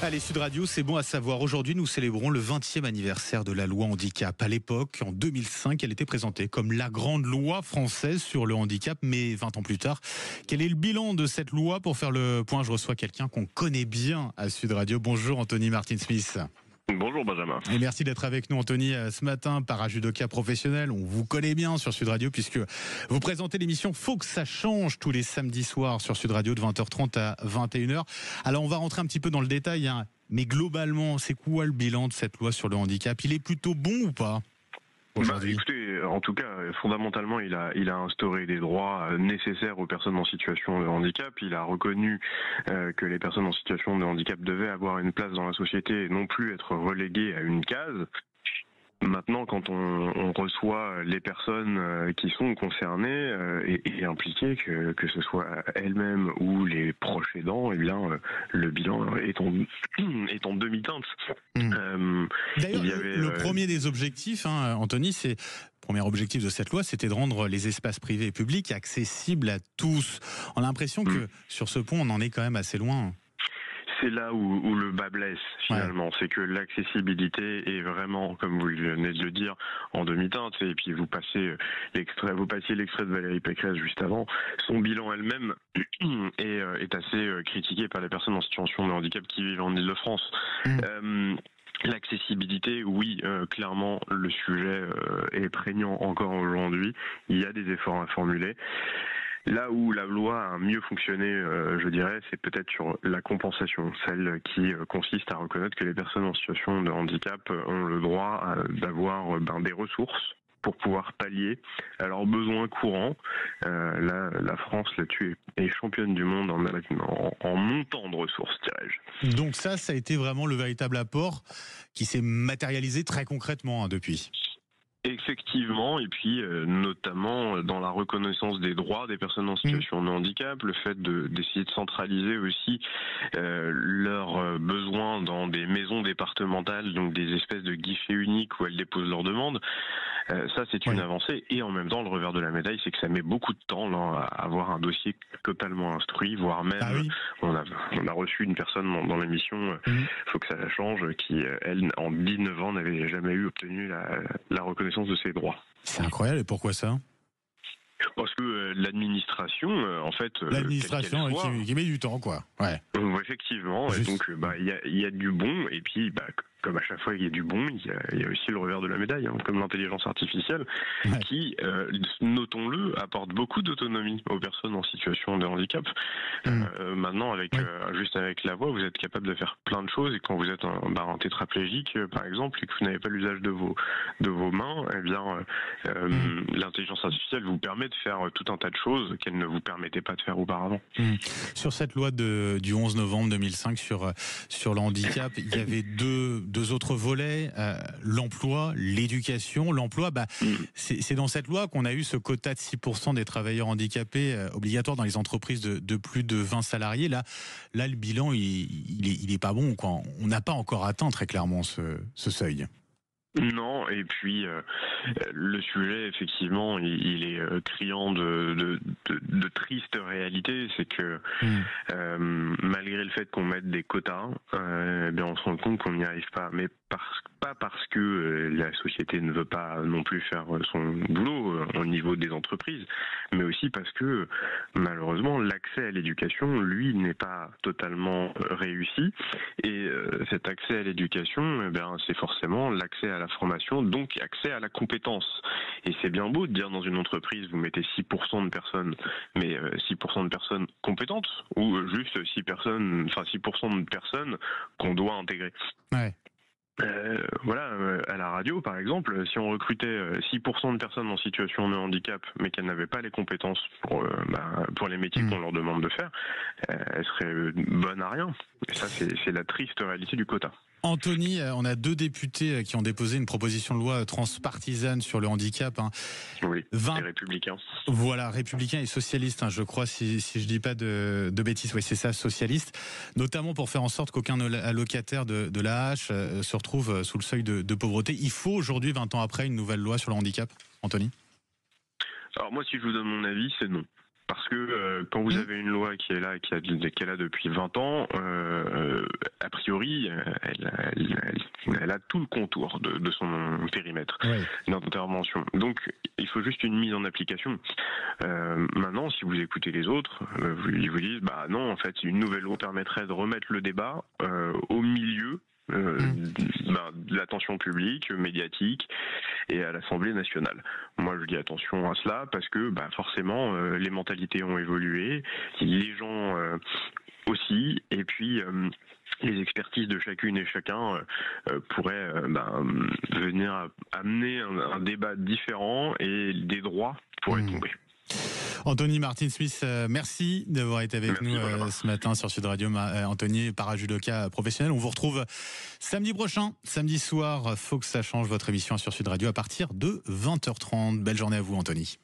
Allez, Sud Radio, c'est bon à savoir. Aujourd'hui, nous célébrons le 20e anniversaire de la loi handicap. À l'époque, en 2005, elle était présentée comme la grande loi française sur le handicap. Mais 20 ans plus tard, quel est le bilan de cette loi? Pour faire le point, je reçois quelqu'un qu'on connaît bien à Sud Radio. Bonjour Anthony Martin-Smith. Bonjour Benjamin. Et merci d'être avec nous Anthony ce matin, parajudoka professionnel. On vous connaît bien sur Sud Radio puisque vous présentez l'émission Faut que ça change tous les samedis soirs sur Sud Radio de 20h30 à 21h. Alors on va rentrer un petit peu dans le détail, hein. Mais globalement, c'est quoi le bilan de cette loi sur le handicap? Il est plutôt bon ou pas aujourd'hui? Écoutez, en tout cas, fondamentalement, il a instauré des droits nécessaires aux personnes en situation de handicap. Il a reconnu que les personnes en situation de handicap devaient avoir une place dans la société et non plus être reléguées à une case. Maintenant, quand on reçoit les personnes qui sont concernées et impliquées, que ce soit elles-mêmes ou les proches aidants, eh bien, le bilan est en demi-teinte. D'ailleurs, le premier des objectifs, hein, Anthony, premier objectif de cette loi, c'était de rendre les espaces privés et publics accessibles à tous. On a l'impression que sur ce point, on en est quand même assez loin. C'est là où le bas blesse finalement, c'est que l'accessibilité est vraiment, comme vous venez de le dire, en demi-teinte. Et puis vous passiez l'extrait de Valérie Pécresse juste avant. Son bilan elle-même est assez critiqué par les personnes en situation de handicap qui vivent en Île-de-France. L'accessibilité, oui, clairement, le sujet est prégnant encore aujourd'hui. Il y a des efforts à formuler. Là où la loi a mieux fonctionné, je dirais, c'est peut-être sur la compensation, celle qui consiste à reconnaître que les personnes en situation de handicap ont le droit d'avoir des ressources pour pouvoir pallier à leurs besoins courants. La France, là-dessus, est championne du monde en montant de ressources, dirais-je. Donc ça a été vraiment le véritable apport qui s'est matérialisé très concrètement depuis. Effectivement, et puis notamment dans la reconnaissance des droits des personnes en situation de handicap, le fait d'essayer de centraliser aussi leurs besoins dans des maisons départementales, donc des espèces de guichets uniques où elles déposent leurs demandes. Ça, c'est une avancée. Et en même temps, le revers de la médaille, c'est que ça met beaucoup de temps là, à avoir un dossier totalement instruit, voire même, on a reçu une personne dans l'émission, Faut que ça change, qui, elle, en 19 ans, n'avait jamais obtenu la reconnaissance de ses droits. C'est incroyable, et pourquoi ça? Parce que l'administration, en fait... L'administration qui met du temps, quoi. Ouais. Effectivement, et donc il y a du bon, et puis comme à chaque fois il y a du bon, il y a aussi le revers de la médaille, hein, comme l'intelligence artificielle, qui, notons-le, apporte beaucoup d'autonomie aux personnes en situation de handicap. Maintenant, juste avec la voix, vous êtes capable de faire plein de choses, et quand vous êtes un tétraplégique, par exemple, et que vous n'avez pas l'usage de vos mains, eh bien, l'intelligence artificielle vous permet de faire tout un tas de choses qu'elle ne vous permettait pas de faire auparavant. Sur cette loi du 11 novembre 2005 sur le handicap, il y avait deux autres volets, l'emploi, l'éducation. L'emploi, c'est dans cette loi qu'on a eu ce quota de 6% des travailleurs handicapés obligatoire dans les entreprises de plus de 20 salariés. Là, le bilan, il est pas bon, quoi. On n'a pas encore atteint très clairement ce seuil. Non, et puis le sujet, effectivement, il est criant de tristes réalités. C'est que malgré le fait qu'on mette des quotas, bien on se rend compte qu'on n'y arrive pas. Mais pas parce que la société ne veut pas non plus faire son boulot au niveau des entreprises, mais aussi parce que malheureusement l'accès à l'éducation, lui, n'est pas totalement réussi. Et cet accès à l'éducation, c'est forcément l'accès à la formation, donc accès à la compétence. Et c'est bien beau de dire dans une entreprise, vous mettez 6% de personnes, mais 6% de personnes compétentes, ou juste 6% de personnes qu'on doit intégrer. Ouais. À la radio, par exemple, si on recrutait 6% de personnes en situation de handicap, mais qu'elles n'avaient pas les compétences pour les métiers qu'on leur demande de faire, elles seraient bonnes à rien. Et ça, c'est la triste réalité du quota. Anthony, on a 2 députés qui ont déposé une proposition de loi transpartisane sur le handicap. Oui, les Républicains. Voilà, Républicains et socialistes, je crois, si je dis pas de bêtises. Oui, c'est ça, socialistes. Notamment pour faire en sorte qu'aucun allocataire de l'AAH se retrouve sous le seuil de pauvreté. Il faut aujourd'hui, 20 ans après, une nouvelle loi sur le handicap, Anthony? Alors moi, si je vous donne mon avis, c'est non. Parce que quand vous avez une loi qui est là, qui est là depuis 20 ans, a priori, priori, elle a tout le contour de son périmètre d'intervention. Donc, il faut juste une mise en application. Maintenant, si vous écoutez les autres, ils vous disent, bah non, en fait, une nouvelle loi permettrait de remettre le débat au milieu de l'attention publique, médiatique et à l'Assemblée nationale. Moi, je dis attention à cela parce que forcément, les mentalités ont évolué, les gens aussi, et puis les expertises de chacune et chacun pourraient venir amener un débat différent et des droits pourraient tomber. Anthony Martin-Smith, merci d'avoir été avec nous ce matin sur Sud Radio. Anthony, para-judoka professionnel. On vous retrouve samedi prochain, samedi soir. Faut que ça change, votre émission sur Sud Radio à partir de 20h30. Belle journée à vous, Anthony.